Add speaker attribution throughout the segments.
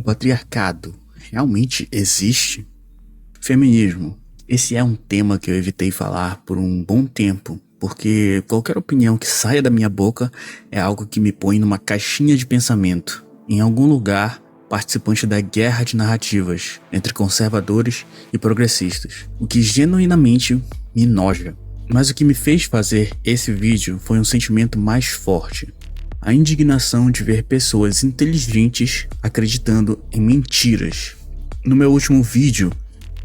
Speaker 1: patriarcado realmente existe? Feminismo. Esse é um tema que eu evitei falar por um bom tempo, porque qualquer opinião que saia da minha boca é algo que me põe numa caixinha de pensamento, em algum lugar participante da guerra de narrativas entre conservadores e progressistas, o que genuinamente me noja. Mas o que me fez fazer esse vídeo foi um sentimento mais forte: a indignação de ver pessoas inteligentes acreditando em mentiras. No meu último vídeo,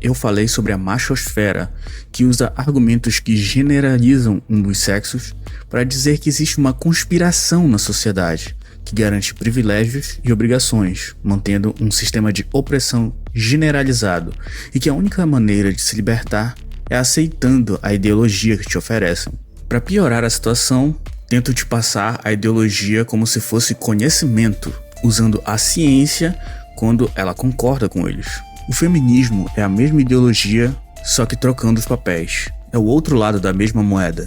Speaker 1: eu falei sobre a machosfera, que usa argumentos que generalizam um dos sexos para dizer que existe uma conspiração na sociedade que garante privilégios e obrigações, mantendo um sistema de opressão generalizado, e que a única maneira de se libertar é aceitando a ideologia que te oferecem. Para piorar a situação, tento te passar a ideologia como se fosse conhecimento, usando a ciência quando ela concorda com eles. O feminismo é a mesma ideologia, só que trocando os papéis. É o outro lado da mesma moeda.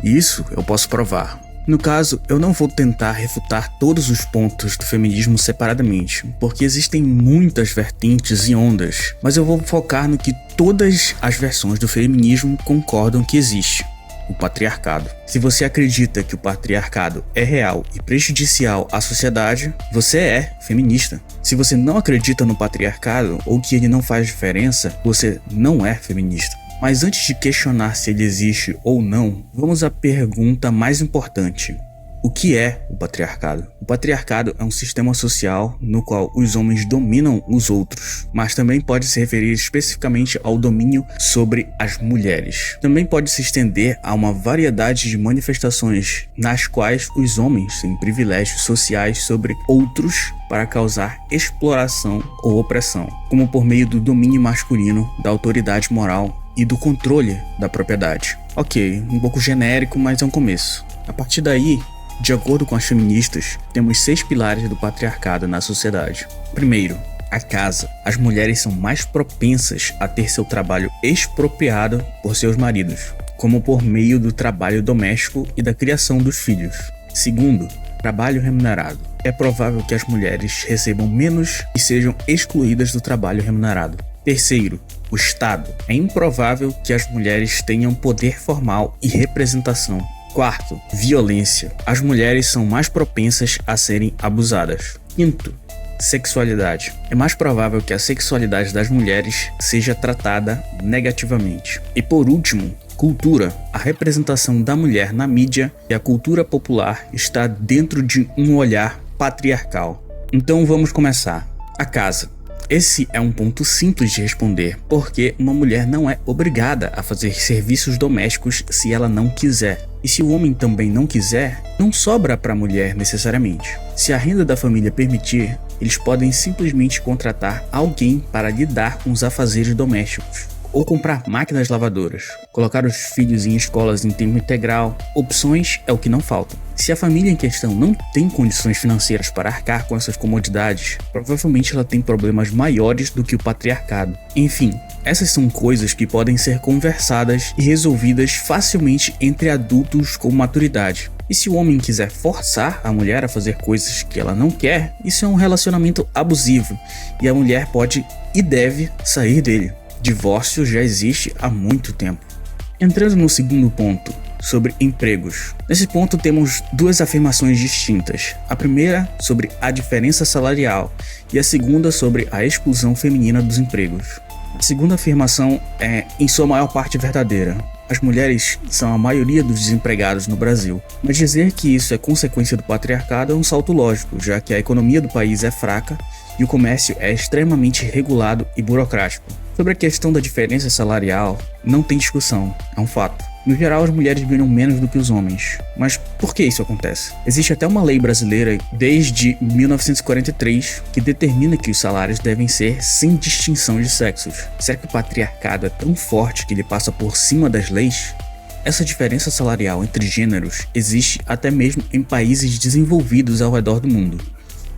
Speaker 1: E isso eu posso provar. No caso, eu não vou tentar refutar todos os pontos do feminismo separadamente, porque existem muitas vertentes e ondas, mas eu vou focar no que todas as versões do feminismo concordam que existe: o patriarcado. Se você acredita que o patriarcado é real e prejudicial à sociedade, você é feminista. Se você não acredita no patriarcado ou que ele não faz diferença, você não é feminista. Mas antes de questionar se ele existe ou não, vamos à pergunta mais importante: o que é o patriarcado? O patriarcado é um sistema social no qual os homens dominam os outros, mas também pode se referir especificamente ao domínio sobre as mulheres. Também pode se estender a uma variedade de manifestações nas quais os homens têm privilégios sociais sobre outros para causar exploração ou opressão, como por meio do domínio masculino, da autoridade moral e do controle da propriedade. Ok, um pouco genérico, mas é um começo. A partir daí, de acordo com as feministas, temos 6 pilares do patriarcado na sociedade. Primeiro, a casa. As mulheres são mais propensas a ter seu trabalho expropriado por seus maridos, como por meio do trabalho doméstico e da criação dos filhos. Segundo, trabalho remunerado. É provável que as mulheres recebam menos e sejam excluídas do trabalho remunerado. Terceiro, o Estado. É improvável que as mulheres tenham poder formal e representação. Quarto, violência. As mulheres são mais propensas a serem abusadas. Quinto, sexualidade. É mais provável que a sexualidade das mulheres seja tratada negativamente. E por último, cultura. A representação da mulher na mídia e a cultura popular está dentro de um olhar patriarcal. Então vamos começar. A casa. Esse é um ponto simples de responder, porque uma mulher não é obrigada a fazer serviços domésticos se ela não quiser. E se o homem também não quiser, não sobra para a mulher necessariamente. Se a renda da família permitir, eles podem simplesmente contratar alguém para lidar com os afazeres domésticos, ou comprar máquinas lavadoras, colocar os filhos em escolas em tempo integral. Opções é o que não faltam. Se a família em questão não tem condições financeiras para arcar com essas comodidades, provavelmente ela tem problemas maiores do que o patriarcado. Enfim, essas são coisas que podem ser conversadas e resolvidas facilmente entre adultos com maturidade. E se o homem quiser forçar a mulher a fazer coisas que ela não quer, isso é um relacionamento abusivo, e a mulher pode e deve sair dele. Divórcio já existe há muito tempo. Entrando no segundo ponto, sobre empregos. Nesse ponto temos 2 afirmações distintas. A primeira sobre a diferença salarial e a segunda sobre a exclusão feminina dos empregos. A segunda afirmação é, em sua maior parte, verdadeira. As mulheres são a maioria dos desempregados no Brasil, mas dizer que isso é consequência do patriarcado é um salto lógico, já que a economia do país é fraca e o comércio é extremamente regulado e burocrático. Sobre a questão da diferença salarial, não tem discussão, é um fato. No geral, as mulheres ganham menos do que os homens. Mas por que isso acontece? Existe até uma lei brasileira desde 1943 que determina que os salários devem ser sem distinção de sexos. Será que o patriarcado é tão forte que ele passa por cima das leis? Essa diferença salarial entre gêneros existe até mesmo em países desenvolvidos ao redor do mundo,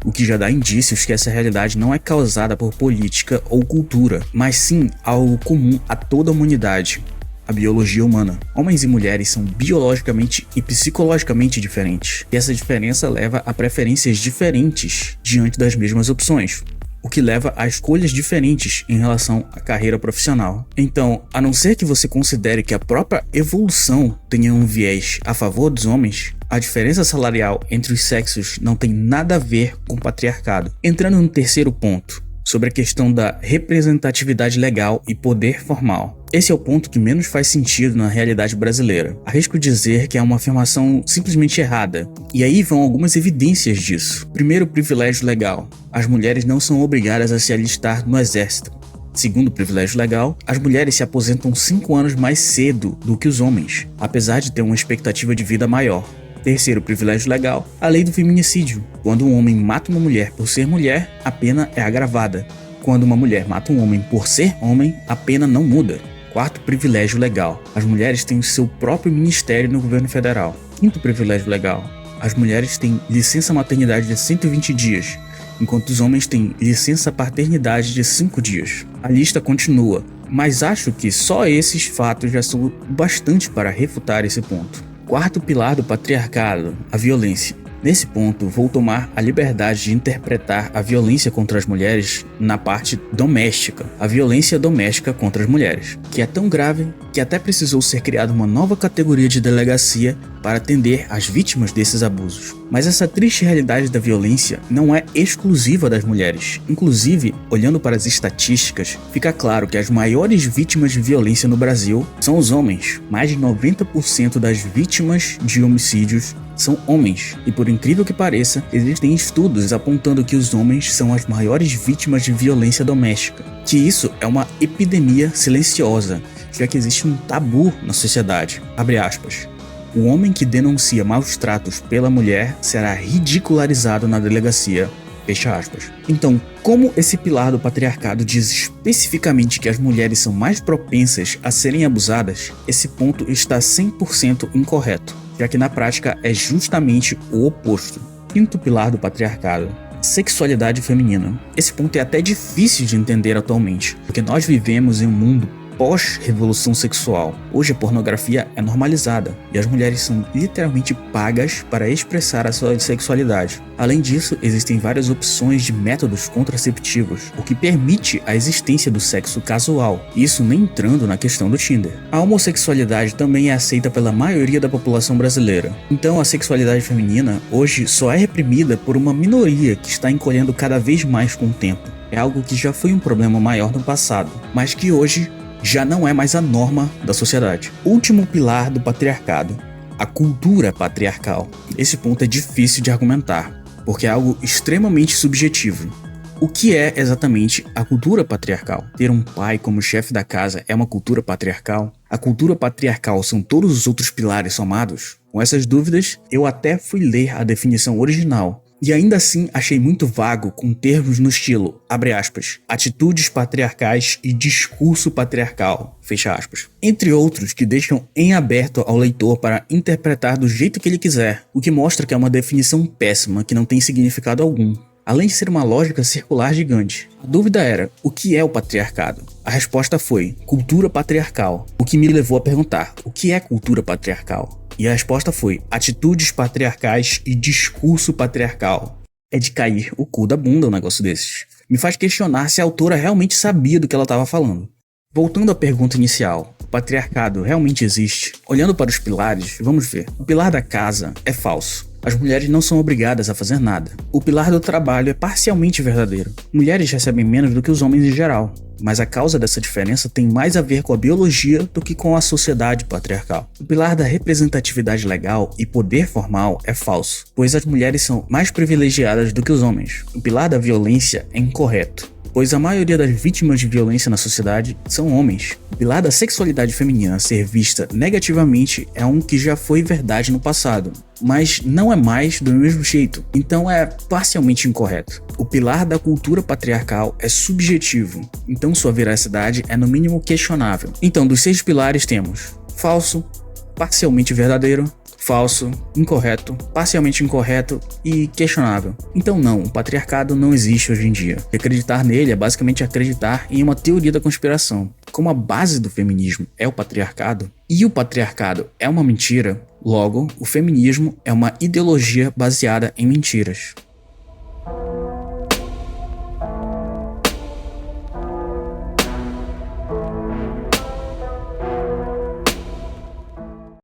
Speaker 1: o que já dá indícios que essa realidade não é causada por política ou cultura, mas sim algo comum a toda a humanidade: a biologia humana. Homens e mulheres são biologicamente e psicologicamente diferentes, e essa diferença leva a preferências diferentes diante das mesmas opções. o que leva a escolhas diferentes em relação à carreira profissional. Então, a não ser que você considere que a própria evolução tenha um viés a favor dos homens, a diferença salarial entre os sexos não tem nada a ver com o patriarcado. Entrando no terceiro ponto, sobre a questão da representatividade legal e poder formal. Esse é o ponto que menos faz sentido na realidade brasileira. Arrisco dizer que é uma afirmação simplesmente errada, e aí vão algumas evidências disso. Primeiro, o privilégio legal. As mulheres não são obrigadas a se alistar no exército. Segundo o privilégio legal, as mulheres se aposentam 5 anos mais cedo do que os homens, apesar de ter uma expectativa de vida maior. Terceiro privilégio legal, a lei do feminicídio. Quando um homem mata uma mulher por ser mulher, a pena é agravada. Quando uma mulher mata um homem por ser homem, a pena não muda. Quarto privilégio legal, as mulheres têm o seu próprio ministério no governo federal. Quinto privilégio legal, as mulheres têm licença maternidade de 120 dias, enquanto os homens têm licença paternidade de 5 dias. A lista continua, mas acho que só esses fatos já são bastante para refutar esse ponto. Quarto pilar do patriarcado, a violência. Nesse ponto, vou tomar a liberdade de interpretar a violência contra as mulheres na parte doméstica, a violência doméstica contra as mulheres, que é tão grave que até precisou ser criada uma nova categoria de delegacia para atender as vítimas desses abusos. Mas essa triste realidade da violência não é exclusiva das mulheres. Inclusive, olhando para as estatísticas, fica claro que as maiores vítimas de violência no Brasil são os homens. Mais de 90% das vítimas de homicídios são homens, e por incrível que pareça, existem estudos apontando que os homens são as maiores vítimas de violência doméstica, que isso é uma epidemia silenciosa, já que existe um tabu na sociedade. Abre aspas. O homem que denuncia maus tratos pela mulher será ridicularizado na delegacia. Fecha aspas. Então, como esse pilar do patriarcado diz especificamente que as mulheres são mais propensas a serem abusadas, esse ponto está 100% incorreto, já que na prática é justamente o oposto. Quinto pilar do patriarcado, sexualidade feminina. Esse ponto é até difícil de entender atualmente, porque nós vivemos em um mundo pós-revolução sexual. Hoje a pornografia é normalizada e as mulheres são literalmente pagas para expressar a sua sexualidade. Além disso, existem várias opções de métodos contraceptivos, o que permite a existência do sexo casual, isso nem entrando na questão do Tinder. A homossexualidade também é aceita pela maioria da população brasileira. Então a sexualidade feminina hoje só é reprimida por uma minoria que está encolhendo cada vez mais com o tempo. É algo que já foi um problema maior no passado, mas que hoje já não é mais a norma da sociedade. Último pilar do patriarcado, a cultura patriarcal. Esse ponto é difícil de argumentar, porque é algo extremamente subjetivo. O que é exatamente a cultura patriarcal? Ter um pai como chefe da casa é uma cultura patriarcal? A cultura patriarcal são todos os outros pilares somados? Com essas dúvidas, eu até fui ler a definição original, e ainda assim achei muito vago com termos no estilo, abre aspas, atitudes patriarcais e discurso patriarcal, fecha aspas. Entre outros que deixam em aberto ao leitor para interpretar do jeito que ele quiser, o que mostra que é uma definição péssima que não tem significado algum. Além de ser uma lógica circular gigante. A dúvida era, o que é o patriarcado? A resposta foi, cultura patriarcal, o que me levou a perguntar, o que é cultura patriarcal? E a resposta foi, atitudes patriarcais e discurso patriarcal. É de cair o cu da bunda um negócio desses. Me faz questionar se a autora realmente sabia do que ela estava falando. Voltando à pergunta inicial, o patriarcado realmente existe? Olhando para os pilares, vamos ver. O pilar da casa é falso. As mulheres não são obrigadas a fazer nada. O pilar do trabalho é parcialmente verdadeiro. Mulheres recebem menos do que os homens em geral, mas a causa dessa diferença tem mais a ver com a biologia do que com a sociedade patriarcal. O pilar da representatividade legal e poder formal é falso, pois as mulheres são mais privilegiadas do que os homens. O pilar da violência é incorreto, pois a maioria das vítimas de violência na sociedade são homens. O pilar da sexualidade feminina ser vista negativamente é um que já foi verdade no passado, mas não é mais do mesmo jeito, então é parcialmente incorreto. O pilar da cultura patriarcal é subjetivo, então sua veracidade é no mínimo questionável. Então, dos 6 pilares temos falso, parcialmente verdadeiro, falso, incorreto, parcialmente incorreto e questionável. Então não, o patriarcado não existe hoje em dia. E acreditar nele é basicamente acreditar em uma teoria da conspiração. Como a base do feminismo é o patriarcado, e o patriarcado é uma mentira, logo, o feminismo é uma ideologia baseada em mentiras.